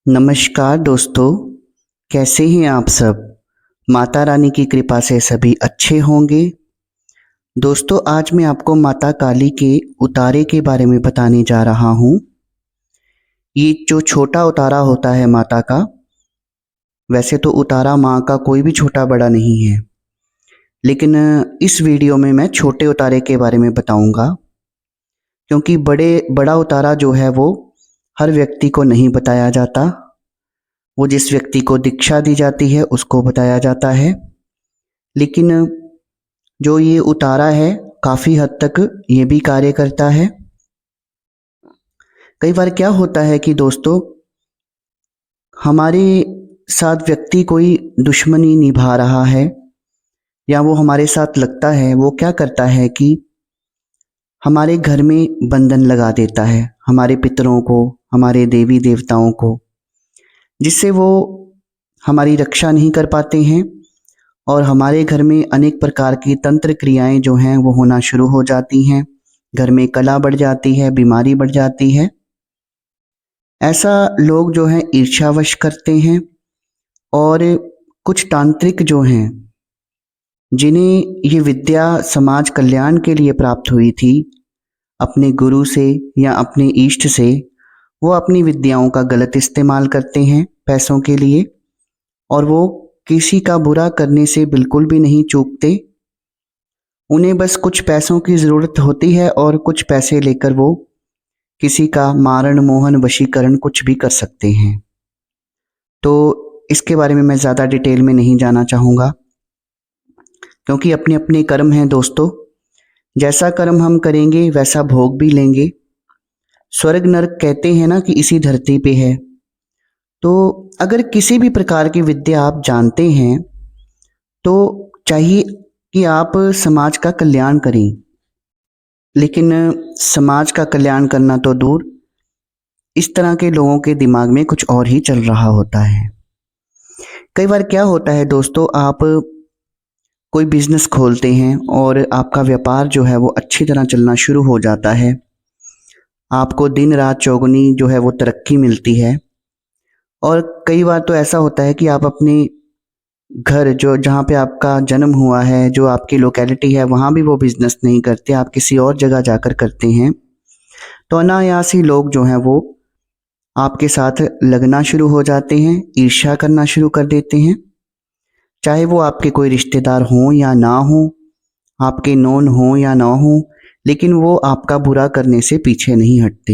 नमस्कार दोस्तों, कैसे हैं आप सब? माता रानी की कृपा से सभी अच्छे होंगे। दोस्तों, आज मैं आपको माता काली के उतारे के बारे में बताने जा रहा हूँ। ये जो छोटा उतारा होता है माता का, वैसे तो उतारा माँ का कोई भी छोटा बड़ा नहीं है, लेकिन इस वीडियो में मैं छोटे उतारे के बारे में बताऊँगा, क्योंकि बड़ा उतारा जो है वो हर व्यक्ति को नहीं बताया जाता। वो जिस व्यक्ति को दीक्षा दी जाती है उसको बताया जाता है। लेकिन जो ये उतारा है काफ़ी हद तक ये भी कार्य करता है। कई बार क्या होता है कि दोस्तों, हमारे साथ व्यक्ति कोई दुश्मनी निभा रहा है या वो हमारे साथ लगता है, वो क्या करता है कि हमारे घर में बंधन लगा देता है, हमारे पितरों को, हमारे देवी देवताओं को, जिससे वो हमारी रक्षा नहीं कर पाते हैं और हमारे घर में अनेक प्रकार की तंत्र क्रियाएं जो हैं वो होना शुरू हो जाती हैं। घर में कलह बढ़ जाती है, बीमारी बढ़ जाती है। ऐसा लोग जो हैं ईर्ष्यावश करते हैं। और कुछ तांत्रिक जो हैं, जिन्हें ये विद्या समाज कल्याण के लिए प्राप्त हुई थी अपने गुरु से या अपने इष्ट से, वो अपनी विद्याओं का गलत इस्तेमाल करते हैं पैसों के लिए, और वो किसी का बुरा करने से बिल्कुल भी नहीं चूकते। उन्हें बस कुछ पैसों की ज़रूरत होती है और कुछ पैसे लेकर वो किसी का मारण मोहन वशीकरण कुछ भी कर सकते हैं। तो इसके बारे में मैं ज़्यादा डिटेल में नहीं जाना चाहूँगा, क्योंकि अपने अपने कर्म हैं दोस्तों। जैसा कर्म हम करेंगे वैसा भोग भी लेंगे। स्वर्ग नरक कहते हैं ना कि इसी धरती पे है। तो अगर किसी भी प्रकार की विद्या आप जानते हैं तो चाहिए कि आप समाज का कल्याण करें। लेकिन समाज का कल्याण करना तो दूर, इस तरह के लोगों के दिमाग में कुछ और ही चल रहा होता है। कई बार क्या होता है दोस्तों, आप कोई बिजनेस खोलते हैं और आपका व्यापार जो है वो अच्छी तरह चलना शुरू हो जाता है। आपको दिन रात चौगुनी जो है वो तरक्की मिलती है। और कई बार तो ऐसा होता है कि आप अपने घर, जो जहाँ पे आपका जन्म हुआ है, जो आपकी लोकेलिटी है, वहाँ भी वो बिजनेस नहीं करते, आप किसी और जगह जाकर करते हैं। तो अनायास ही लोग जो हैं वो आपके साथ लगना शुरू हो जाते हैं, ईर्ष्या करना शुरू कर देते हैं। चाहे वो आपके कोई रिश्तेदार हों या ना हों, आपके नोन हों या ना हों, लेकिन वो आपका बुरा करने से पीछे नहीं हटते।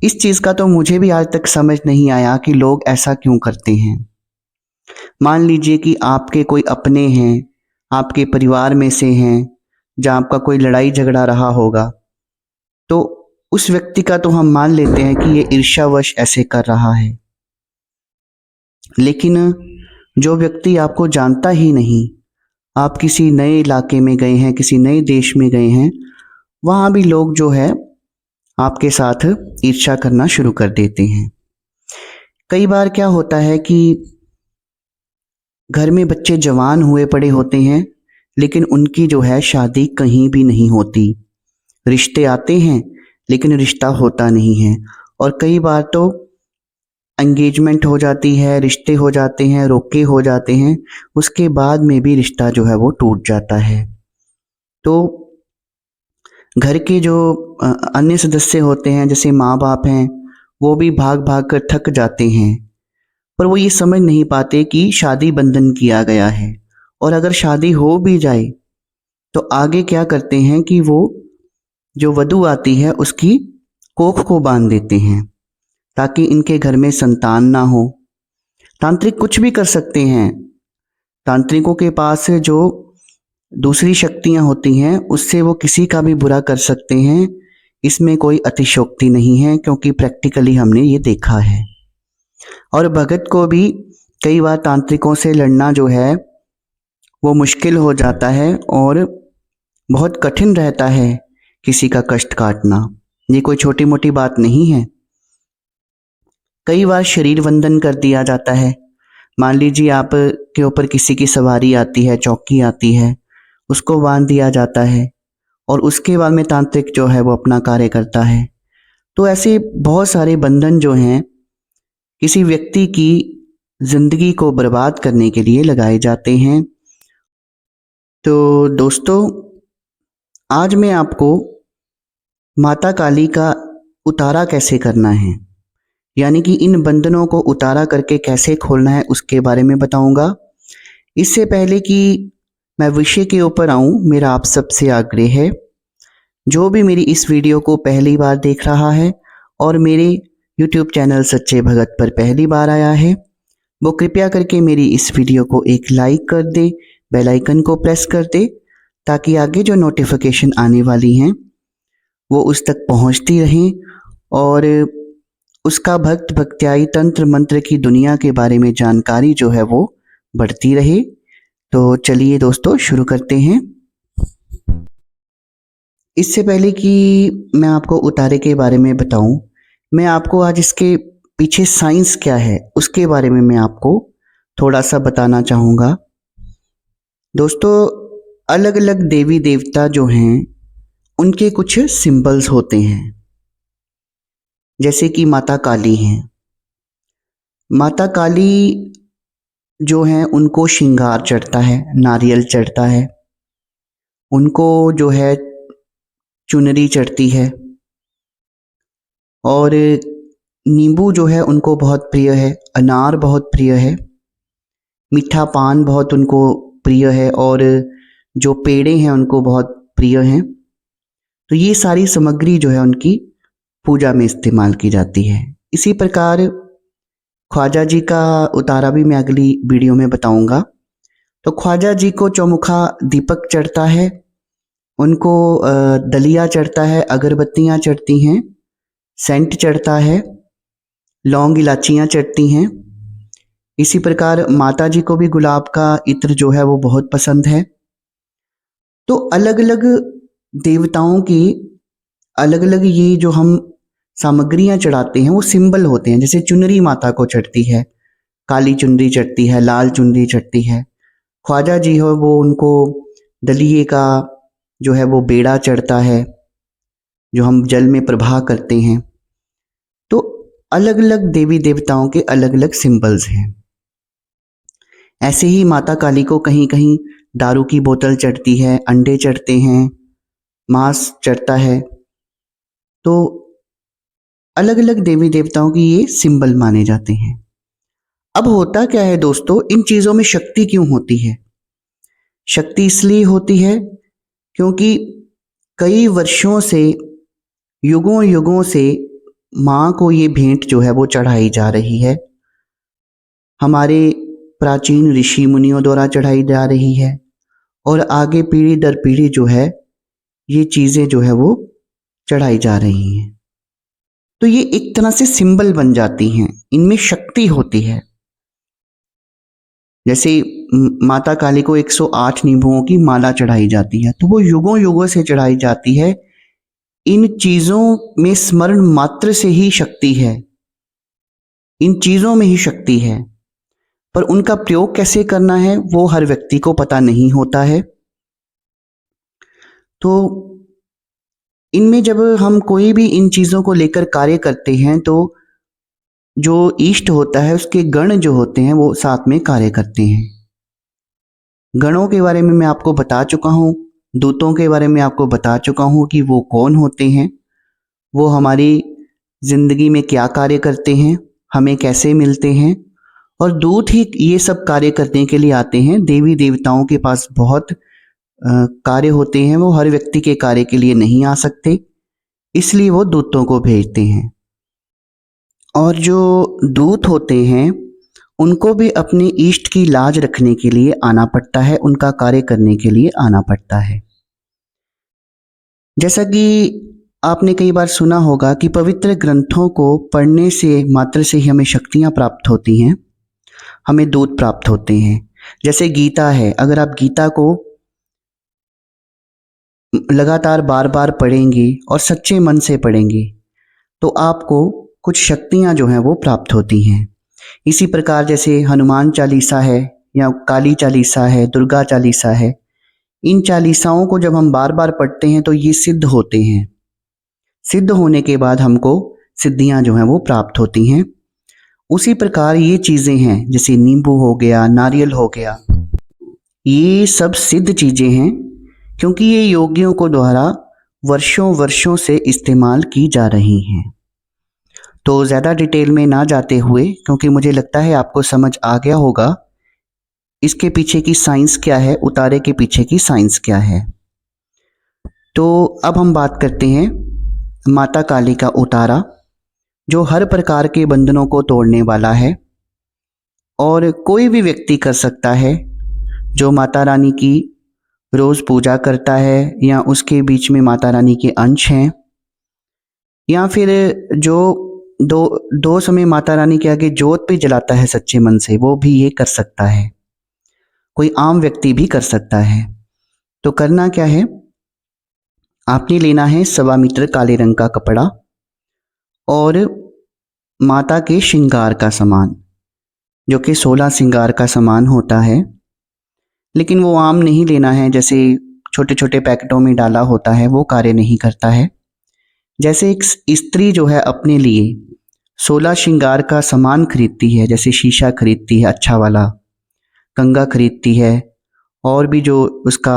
इस चीज़ का तो मुझे भी आज तक समझ नहीं आया कि लोग ऐसा क्यों करते हैं। मान लीजिए कि आपके कोई अपने हैं, आपके परिवार में से हैं, जहाँ आपका कोई लड़ाई झगड़ा रहा होगा, तो उस व्यक्ति का तो हम मान लेते हैं कि ये ईर्ष्यावश ऐसे कर रहा है। लेकिन जो व्यक्ति आपको जानता ही नहीं, आप किसी नए इलाके में गए हैं, किसी नए देश में गए हैं, वहाँ भी लोग जो है आपके साथ ईर्ष्या करना शुरू कर देते हैं। कई बार क्या होता है कि घर में बच्चे जवान हुए पड़े होते हैं, लेकिन उनकी जो है शादी कहीं भी नहीं होती। रिश्ते आते हैं लेकिन रिश्ता होता नहीं है। और कई बार तो एंगेजमेंट हो जाती है, रिश्ते हो जाते हैं, रोके हो जाते हैं, उसके बाद में भी रिश्ता जो है वो टूट जाता है। तो घर के जो अन्य सदस्य होते हैं, जैसे माँ बाप हैं, वो भी भाग भाग कर थक जाते हैं, पर वो ये समझ नहीं पाते कि शादी बंधन किया गया है। और अगर शादी हो भी जाए तो आगे क्या करते हैं कि वो जो वधू आती है उसकी कोख को बांध देते हैं, ताकि इनके घर में संतान ना हो। तांत्रिक कुछ भी कर सकते हैं। तांत्रिकों के पास जो दूसरी शक्तियां होती हैं उससे वो किसी का भी बुरा कर सकते हैं। इसमें कोई अतिशयोक्ति नहीं है, क्योंकि प्रैक्टिकली हमने ये देखा है। और भगत को भी कई बार तांत्रिकों से लड़ना जो है वो मुश्किल हो जाता है और बहुत कठिन रहता है किसी का कष्ट काटना। ये कोई छोटी मोटी बात नहीं है। कई बार शरीर बंधन कर दिया जाता है। मान लीजिए आप के ऊपर किसी की सवारी आती है, चौकी आती है, उसको बांध दिया जाता है और उसके बाद में तांत्रिक जो है वो अपना कार्य करता है। तो ऐसे बहुत सारे बंधन जो हैं किसी व्यक्ति की जिंदगी को बर्बाद करने के लिए लगाए जाते हैं। तो दोस्तों, आज मैं आपको माता काली का उतारा कैसे करना है, यानी कि इन बंधनों को उतारा करके कैसे खोलना है, उसके बारे में बताऊंगा। इससे पहले कि मैं विषय के ऊपर आऊं, मेरा आप सबसे आग्रह है, जो भी मेरी इस वीडियो को पहली बार देख रहा है और मेरे YouTube चैनल सच्चे भगत पर पहली बार आया है, वो कृपया करके मेरी इस वीडियो को एक लाइक कर दे, बेल आइकन को प्रेस कर दे, ताकि आगे जो नोटिफिकेशन आने वाली हैं वो उस तक पहुंचती रहें और उसका भक्त भक्त्याई तंत्र मंत्र की दुनिया के बारे में जानकारी जो है वो बढ़ती रहे। तो चलिए दोस्तों, शुरू करते हैं। इससे पहले कि मैं आपको उतारे के बारे में बताऊं, मैं आपको आज इसके पीछे साइंस क्या है उसके बारे में मैं आपको थोड़ा सा बताना चाहूँगा। दोस्तों, अलग अलग देवी देवता जो हैं उनके कुछ सिंबल्स होते हैं। जैसे कि माता काली हैं। माता काली जो हैं उनको श्रृंगार चढ़ता है, नारियल चढ़ता है, उनको जो है चुनरी चढ़ती है, और नींबू जो है उनको बहुत प्रिय है, अनार बहुत प्रिय है, मीठा पान बहुत उनको प्रिय है, और जो पेड़े हैं उनको बहुत प्रिय हैं। तो ये सारी सामग्री जो है उनकी पूजा में इस्तेमाल की जाती है। इसी प्रकार ख्वाजा जी का उतारा भी मैं अगली वीडियो में बताऊंगा। तो ख्वाजा जी को चौमुखा दीपक चढ़ता है, उनको दलिया चढ़ता है, अगरबत्तियाँ चढ़ती हैं, सेंट चढ़ता है, लौंग इलाचियाँ चढ़ती हैं। इसी प्रकार माता जी को भी गुलाब का इत्र जो है वो बहुत पसंद है। तो अलग अलग देवताओं की अलग अलग ये जो हम सामग्रियां चढ़ाते हैं वो सिंबल होते हैं। जैसे चुनरी माता को चढ़ती है, काली चुनरी चढ़ती है, लाल चुनरी चढ़ती है। ख्वाजा जी हो वो उनको दलिये का जो है वो बेड़ा चढ़ता है, जो हम जल में प्रवाह करते हैं। तो अलग अलग देवी देवताओं के अलग अलग सिंबल्स हैं। ऐसे ही माता काली को कहीं कहीं दारू की बोतल चढ़ती है, अंडे चढ़ते हैं, मांस चढ़ता है। तो अलग अलग देवी देवताओं की ये सिंबल माने जाते हैं। अब होता क्या है दोस्तों, इन चीज़ों में शक्ति क्यों होती है? शक्ति इसलिए होती है क्योंकि कई वर्षों से, युगों युगों से माँ को ये भेंट जो है वो चढ़ाई जा रही है। हमारे प्राचीन ऋषि मुनियों द्वारा चढ़ाई जा रही है, और आगे पीढ़ी दर पीढ़ी जो है ये चीज़ें जो है वो चढ़ाई जा रही हैं। तो ये एक तरह से सिंबल बन जाती हैं, इनमें शक्ति होती है। जैसे माता काली को 108 नींबुओं की माला चढ़ाई जाती है, तो वो युगों युगों से चढ़ाई जाती है। इन चीज़ों में स्मरण मात्र से ही शक्ति है, इन चीज़ों में ही शक्ति है, पर उनका प्रयोग कैसे करना है वो हर व्यक्ति को पता नहीं होता है। तो इनमें जब हम कोई भी इन चीज़ों को लेकर कार्य करते हैं तो जो इष्ट होता है उसके गण जो होते हैं वो साथ में कार्य करते हैं। गणों के बारे में मैं आपको बता चुका हूँ, दूतों के बारे में आपको बता चुका हूँ कि वो कौन होते हैं, वो हमारी जिंदगी में क्या कार्य करते हैं, हमें कैसे मिलते हैं। और दूत ही ये सब कार्य करने के लिए आते हैं। देवी देवताओं के पास बहुत कार्य होते हैं, वो हर व्यक्ति के कार्य के लिए नहीं आ सकते, इसलिए वो दूतों को भेजते हैं। और जो दूत होते हैं उनको भी अपने इष्ट की लाज रखने के लिए आना पड़ता है, उनका कार्य करने के लिए आना पड़ता है। जैसा कि आपने कई बार सुना होगा कि पवित्र ग्रंथों को पढ़ने से मात्र से ही हमें शक्तियाँ प्राप्त होती हैं, हमें दूत प्राप्त होते हैं। जैसे गीता है, अगर आप गीता को लगातार बार बार पढ़ेंगे और सच्चे मन से पढ़ेंगे तो आपको कुछ शक्तियाँ जो हैं वो प्राप्त होती हैं। इसी प्रकार जैसे हनुमान चालीसा है, या काली चालीसा है, दुर्गा चालीसा है, इन चालीसाओं को जब हम बार बार पढ़ते हैं तो ये सिद्ध होते हैं। सिद्ध होने के बाद हमको सिद्धियां जो हैं वो प्राप्त होती हैं। उसी प्रकार ये चीज़ें हैं, जैसे नींबू हो गया, नारियल हो गया, ये सब सिद्ध चीज़ें हैं क्योंकि ये योगियों को द्वारा वर्षों वर्षों से इस्तेमाल की जा रही हैं। तो ज़्यादा डिटेल में ना जाते हुए, क्योंकि मुझे लगता है आपको समझ आ गया होगा इसके पीछे की साइंस क्या है, उतारे के पीछे की साइंस क्या है। तो अब हम बात करते हैं माता काली का उतारा, जो हर प्रकार के बंधनों को तोड़ने वाला है और कोई भी व्यक्ति कर सकता है जो माता रानी की रोज़ पूजा करता है या उसके बीच में माता रानी के अंश हैं, या फिर जो दो दो समय माता रानी के आगे जोत भी जलाता है सच्चे मन से, वो भी ये कर सकता है। कोई आम व्यक्ति भी कर सकता है। तो करना क्या है, आपने लेना है 1.25 मीटर काले रंग का कपड़ा और माता के श्रृंगार का सामान, जो कि 16 श्रृंगार का सामान होता है, लेकिन वो आम नहीं लेना है, जैसे छोटे छोटे पैकेटों में डाला होता है, वो कार्य नहीं करता है। जैसे एक स्त्री जो है अपने लिए 16 श्रृंगार का सामान खरीदती है, जैसे शीशा खरीदती है अच्छा वाला, कंगा खरीदती है, और भी जो उसका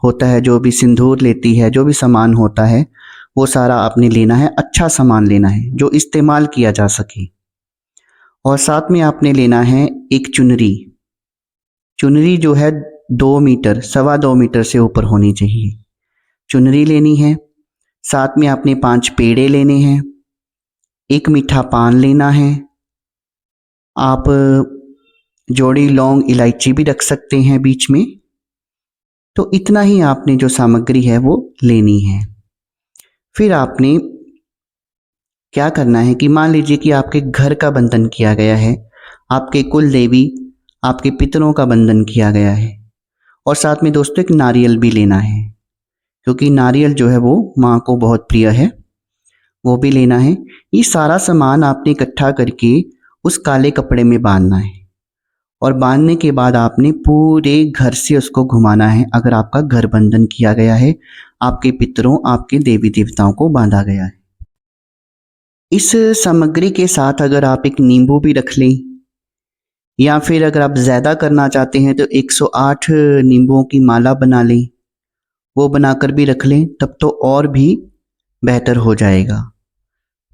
होता है, जो भी सिंदूर लेती है, जो भी सामान होता है, वो सारा आपने लेना है, अच्छा सामान लेना है जो इस्तेमाल किया जा सके। और साथ में आपने लेना है एक चुनरी। चुनरी जो है 2 मीटर, 2.25 मीटर से ऊपर होनी चाहिए, चुनरी लेनी है। साथ में आपने 5 पेड़े लेने हैं, एक मीठा पान लेना है, आप जोड़ी लौंग इलायची भी रख सकते हैं बीच में। तो इतना ही आपने जो सामग्री है वो लेनी है। फिर आपने क्या करना है कि मान लीजिए कि आपके घर का बंधन किया गया है, आपके कुल देवी, आपके पितरों का बंधन किया गया है, और साथ में दोस्तों एक नारियल भी लेना है, क्योंकि नारियल जो है वो माँ को बहुत प्रिय है, वो भी लेना है। ये सारा सामान आपने इकट्ठा करके उस काले कपड़े में बांधना है, और बांधने के बाद आपने पूरे घर से उसको घुमाना है। अगर आपका घर बंधन किया गया है, आपके पितरों, आपके देवी देवताओं को बांधा गया है। इस सामग्री के साथ अगर आप एक नींबू भी रख लें, या फिर अगर आप ज़्यादा करना चाहते हैं तो 108 नींबुओं की माला बना लें, वो बनाकर भी रख लें, तब तो और भी बेहतर हो जाएगा।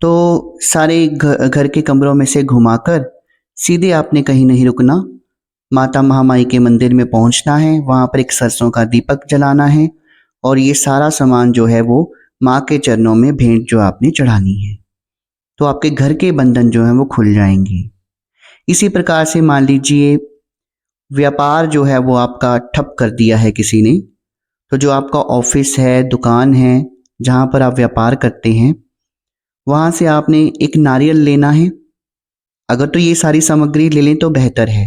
तो सारे घर के कमरों में से घुमाकर सीधे आपने कहीं नहीं रुकना, माता महामाई के मंदिर में पहुंचना है, वहाँ पर एक सरसों का दीपक जलाना है, और ये सारा सामान जो है वो माँ के चरणों में भेंट जो आपने चढ़ानी है, तो आपके घर के बंधन जो हैं वो खुल जाएंगे। इसी प्रकार से मान लीजिए व्यापार जो है वो आपका ठप कर दिया है किसी ने, तो जो आपका ऑफिस है, दुकान है, जहाँ पर आप व्यापार करते हैं, वहाँ से आपने एक नारियल लेना है। अगर तो ये सारी सामग्री ले लें तो बेहतर है,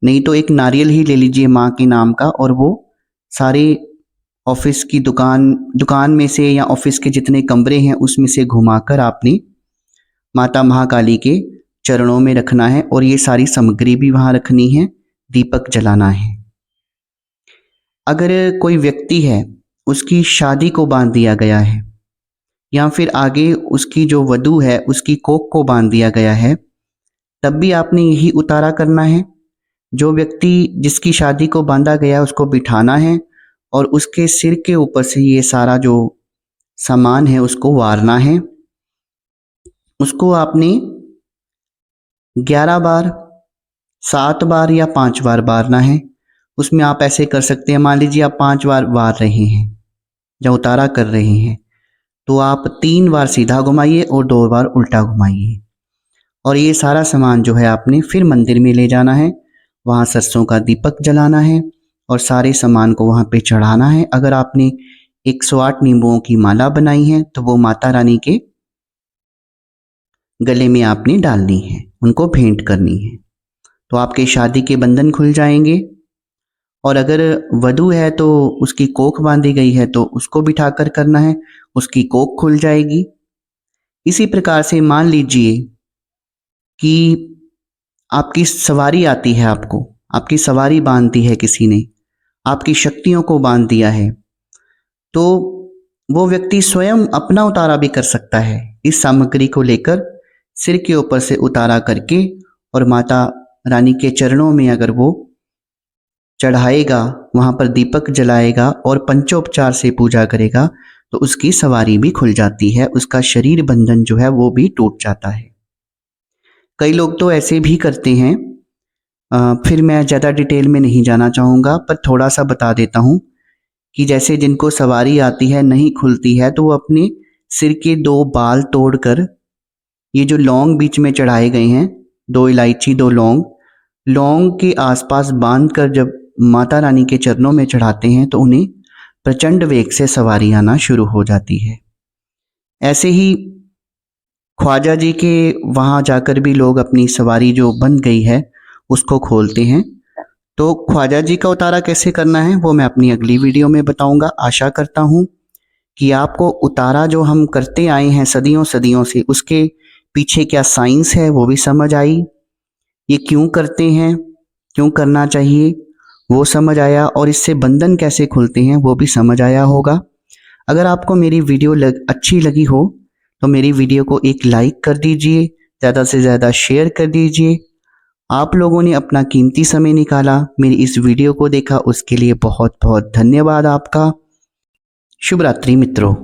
नहीं तो एक नारियल ही ले लीजिए माँ के नाम का, और वो सारे ऑफिस की दुकान में से या ऑफिस के जितने कमरे हैं उसमें से घुमाकर आपने माता महाकाली के चरणों में रखना है, और ये सारी सामग्री भी वहाँ रखनी है, दीपक जलाना है। अगर कोई व्यक्ति है, उसकी शादी को बांध दिया गया है, या फिर आगे उसकी जो वधू है उसकी कोख को बांध दिया गया है, तब भी आपने यही उतारा करना है। जो व्यक्ति जिसकी शादी को बांधा गया है उसको बिठाना है, और उसके सिर के ऊपर से ये सारा जो सामान है उसको वारना है। उसको आपने 11 बार, 7 बार या 5 बार वारना है। उसमें आप ऐसे कर सकते हैं, मान लीजिए आप 5 बार वार रहे हैं या उतारा कर रहे हैं, तो आप 3 बार सीधा घुमाइए और 2 बार उल्टा घुमाइए, और ये सारा सामान जो है आपने फिर मंदिर में ले जाना है, वहाँ सरसों का दीपक जलाना है और सारे सामान को वहाँ पे चढ़ाना है। अगर आपने 108 नींबुओं की माला बनाई है तो वो माता रानी के गले में आपने डालनी है, उनको भेंट करनी है, तो आपके शादी के बंधन खुल जाएंगे। और अगर वधू है तो उसकी कोख बांधी गई है तो उसको बिठाकर करना है, उसकी कोख खुल जाएगी। इसी प्रकार से मान लीजिए कि आपकी सवारी आती है, आपकी सवारी बांध दी है किसी ने, आपकी शक्तियों को बांध दिया है, तो वो व्यक्ति स्वयं अपना उतारा भी कर सकता है इस सामग्री को लेकर, सिर के ऊपर से उतारा करके और माता रानी के चरणों में अगर वो चढ़ाएगा, वहाँ पर दीपक जलाएगा और पंचोपचार से पूजा करेगा तो उसकी सवारी भी खुल जाती है, उसका शरीर बंधन जो है वो भी टूट जाता है। कई लोग तो ऐसे भी करते हैं। फिर मैं ज़्यादा डिटेल में नहीं जाना चाहूँगा, पर थोड़ा सा बता देता हूँ कि जैसे जिनको सवारी आती है नहीं खुलती है तो वो अपने सिर के 2 बाल तोड़कर, ये जो लौंग बीच में चढ़ाए गए हैं, 2 इलायची 2 लौंग, लौंग के आसपास बांधकर जब माता रानी के चरणों में चढ़ाते हैं तो उन्हें प्रचंड वेग से सवारी आना शुरू हो जाती है। ऐसे ही ख्वाजा जी के वहाँ जाकर भी लोग अपनी सवारी जो बंध गई है उसको खोलते हैं। तो ख्वाजा जी का उतारा कैसे करना है वो मैं अपनी अगली वीडियो में बताऊंगा। आशा करता हूँ कि आपको उतारा जो हम करते आए हैं सदियों सदियों से, उसके पीछे क्या साइंस है वो भी समझ आई, ये क्यों करते हैं, क्यों करना चाहिए वो समझ आया, और इससे बंधन कैसे खुलते हैं वो भी समझ आया होगा। अगर आपको मेरी वीडियो अच्छी लगी हो तो मेरी वीडियो को एक लाइक कर दीजिए, ज़्यादा से ज़्यादा शेयर कर दीजिए। आप लोगों ने अपना कीमती समय निकाला, मेरी इस वीडियो को देखा, उसके लिए बहुत बहुत धन्यवाद आपका। शुभ रात्रि मित्रों।